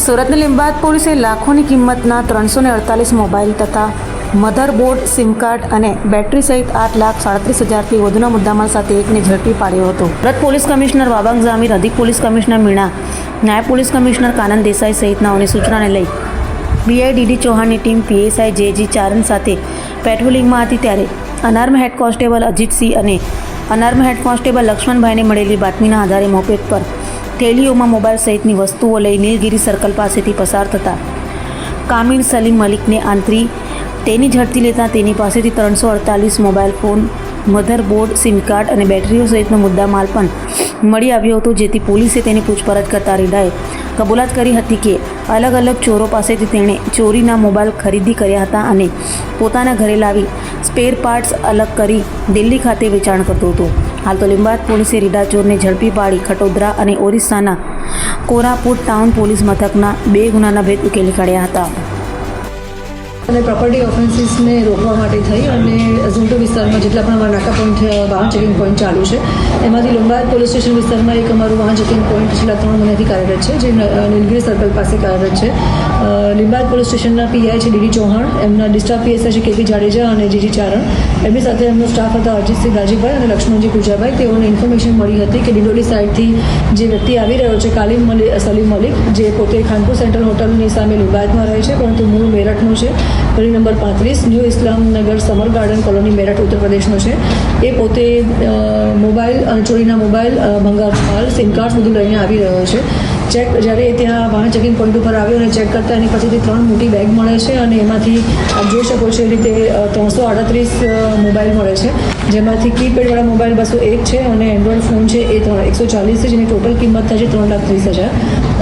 સુરતની લીંબાયત પોલીસે લાખોની કિંમતના 348 મોબાઈલ તથા મધરબોર્ડ, સિમ કાર્ડ અને બેટરી સહિત 8,37,000થી વધુના મુદ્દામાલ સાથે એકને ઝડપી પાડ્યો હતો. સુરત પોલીસ કમિશનર વાબાંગ ઝામીર, અધિક પોલીસ કમિશનર મીણા, નાયબ પોલીસ કમિશનર કાનન દેસાઈ સહિતનાઓની સૂચનાને લઈ BIDD ચૌહાણની ટીમ PSI JG ચારણ સાથે પેટ્રોલિંગમાં હતી ત્યારે અનાર્મ હેડ કોન્સ્ટેબલ અજીતસિંહ અને અનાર્મ હેડ કોન્સ્ટેબલ લક્ષ્મણભાઈને મળેલી બાતમીના આધારે મોપેડ પર થેલીઓમાં મોબાઈલ સહિતની વસ્તુઓ લઈ નીલગિરી સર્કલ પાસેથી પસાર થતા કામિલ સલીમ મલિકને આંતરી તેની ઝડપી લેતા તેની પાસેથી 348 mobile phone, motherboard, sim card અને બેટરીઓ સહિતનો મુદ્દામાલ પણ મળી આવ્યો હતો. જેથી પોલીસે તેની પૂછપરછ કરતા રીડાએ કબૂલાત કરી હતી કે અલગ અલગ ચોરો પાસેથી તેણે ચોરીના મોબાઈલ ખરીદી કર્યા હતા અને પોતાના ઘરે લાવી સ્પેર પાર્ટ્સ અલગ કરી દિલ્હી ખાતે વેચાણ કરતો હતો. હાલ તો લીંબાયત પોલીસે રીડા ચોરને ઝડપી પાડી ખટોદરા અને ઓરિસ્સાના કોરાપુટ ટાઉન પોલીસ મથકના 2 ગુનાના ભેદ ઉકેલી કાઢ્યા હતા. અને પ્રોપર્ટી ઓફેન્સીસને રોકવા માટે થઈ અને ઝુંટો વિસ્તારમાં જેટલા પણ અમારા નાકા પોઈન્ટ વાહન ચેકિંગ પોઈન્ટ ચાલુ છે એમાંથી લીંબાયત પોલીસ સ્ટેશન વિસ્તારમાં એક અમારું વાહન ચેકિંગ પોઈન્ટ છેલ્લા 3 મહિનાથી કાર્યરત છે, જે નીલગિરી સર્કલ પાસે કાર્યરત છે. લીંબાયત પોલીસ સ્ટેશનના PI છે DD ચૌહાણ, એમના ડિસ્ટાફ PSI છે KP જાડેજા અને GG ચારણ, એમની સાથે એમનો સ્ટાફ હતા અજીતસિંહ ગાજીભાઈ અને લક્ષ્મણજી પૂજાભાઈ. તેઓને ઇન્ફોર્મેશન મળી હતી કે ડિંડોલી સાઇડથી જે વ્યક્તિ આવી રહ્યો છે સલીમ મલિક, જે પોતે ખાનપુર સેન્ટ્રલ હોટલની સામે લીંબાયતમાં રહે છે પરંતુ મૂળ મેરઠનો છે, ગલી number 35, new Islamnagar summer garden colony Meerut Uttar પ્રદેશનો છે. એ પોતે મોબાઈલ અને ચોરીના મોબાઈલ, ભંગાર માલ, સિમ કાર્ડ બધું લઈને આવી રહ્યો છે. જ્યારે ત્યાં વાહન ચેકિંગ પોઈન્ટ ઉપર આવ્યો અને ચેક કરતા એની પાસેથી 3 મોટી બેગ મળે છે અને એમાંથી આપ જોઈ શકો છો એ રીતે 338 મોબાઈલ મળે છે, જેમાંથી કીપેડવાળા મોબાઈલ 201 છે અને એન્ડ્રોઈડ ફોન છે એ 140 છે, જેની ટોટલ કિંમત થાય છે 3,30,000.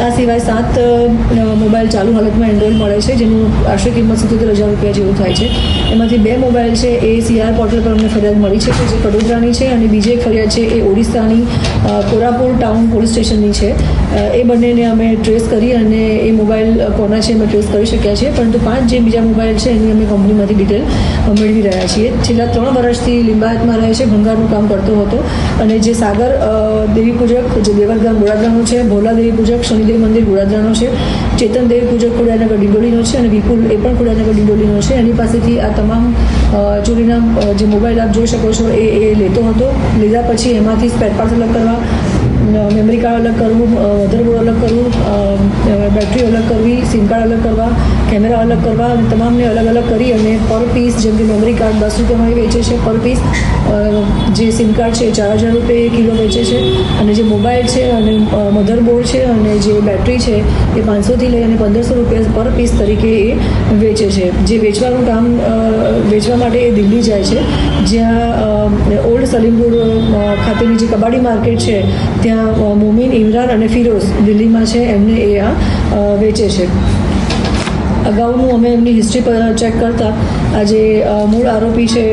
આ સિવાય 7 મોબાઈલ ચાલુ હાલતમાં એન્ડ્રોઈડ મળે છે, જેનું આશરે કિંમત 77,000 રૂપિયા જેવું થાય છે. એમાંથી 2 મોબાઈલ છે એ CR પોર્ટલ પર અમને ફરિયાદ મળી છે કે જે કડોદરાની છે અને બીજી એક ફરિયાદ છે એ ઓડિશાની કોરાપુટ ટાઉન પોલીસ સ્ટેશનની છે. એ બંનેને અમે ટ્રેસ કરી અને એ મોબાઈલ કોના છે અમે ટ્રેસ કરી શક્યા છીએ, પરંતુ 5 જે બીજા મોબાઈલ છે એની અમે કંપનીમાંથી ડિટેલ મેળવી રહ્યા છીએ. છેલ્લા 3 વર્ષથી લીંબાયતમાં રહે છે, ભંગારનું કામ કરતો હતો અને જે સાગર દેવી પૂજક જે દેવરગામ ગોળાદરાનો છે, ભોલા દેવી પૂજક શનિદેવ મંદિર ગોળાદરાનો છે, ચેતન દેવી પૂજક ખોડિયારનગર ડિંડોલીનો છે અને વિપુલ એ પણ ખોડિયારનગર ડિંડોલીનો છે. એની પાસેથી આ તમામ ચોરીના જે મોબાઈલ આપ જોઈ શકો છો એ લેતો હતો. લીધા પછી એમાંથી સ્પેર પાર્ટ્સ અલગ કરવા, મેમરી કાર્ડ અલગ કરવું, મધરબોર્ડ અલગ કરવું, બેટરી અલગ કરવી, સિમ કાર્ડ અલગ કરવા, કેમેરા અલગ કરવા અને તમામને અલગ અલગ કરી અને પર પીસ, જેમ કે મેમરી કાર્ડ 10 રૂપિયામાં વેચે છે પર પીસ, જે સિમ કાર્ડ છે 4,000 રૂપિયા કિલો વેચે છે અને જે મોબાઈલ છે અને મધરબોર્ડ છે અને જે બેટરી છે એ 500થી લઈ અને 1,500 રૂપિયા પર પીસ તરીકે એ વેચે છે. જે વેચવાનું કામ વેચવા માટે એ દિલ્હી જાય છે, જ્યાં ઓલ્ડ સલીમપુર ખાતેની જે કબાડી માર્કેટ છે ત્યાં મોમીન, ઇમરાન અને ફિરોઝ દિલ્હીમાં છે, એમને એ આ વેચે છે. અગાઉનું અમે એમની હિસ્ટ્રી પર ચેક કરતાં આ જે મૂળ આરોપી છે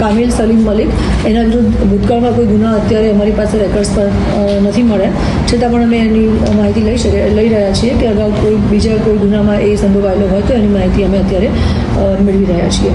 કામિલ સલીમ મલિક, એના વિરુદ્ધ ભૂતકાળમાં કોઈ ગુના અત્યારે અમારી પાસે રેકર્ડ્સ પર નથી મળ્યા, છતાં પણ અમે એની માહિતી લઈ રહ્યા છીએ કે અગાઉ બીજા કોઈ ગુનામાં એ સંડોવાયેલો હોય તો એની માહિતી અમે અત્યારે મેળવી રહ્યા છીએ.